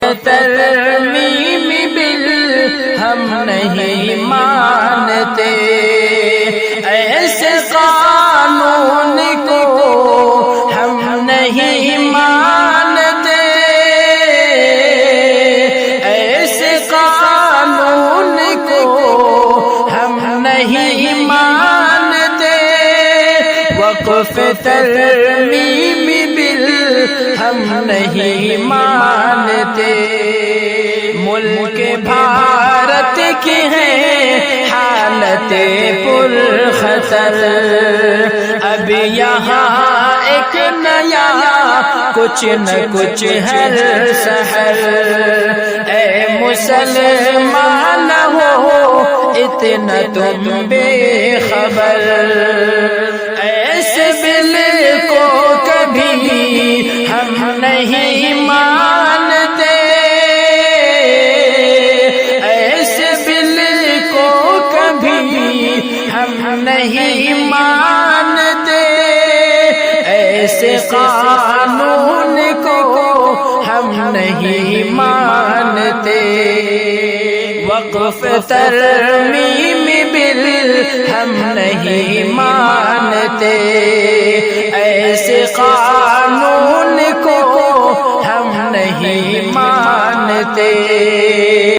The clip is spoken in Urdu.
ترمیم بل ہم نہیں مانتے، ایسے قانون کو ہم نہیں مانتے، ایسے قانون کو ہم نہیں مانتے، وقف ترمیم بل ہم نہیں مانتے، ملک بھارت کی ہے حالت پر خطر، اب یہاں ایک نیا کچھ نہ کچھ ہر سحر، اے مسلمان ہو اتنا تم بے خبر، ایسے بل کو کبھی ہم نہیں مانتے، ایسے بل کو کبھی ہم نہیں مانتے، ایسے قانون کو ہم نہیں مانتے، وقف ترمیم بل ہم نہیں مانتے، ایسے قانون کو ہم نہیں مانتے۔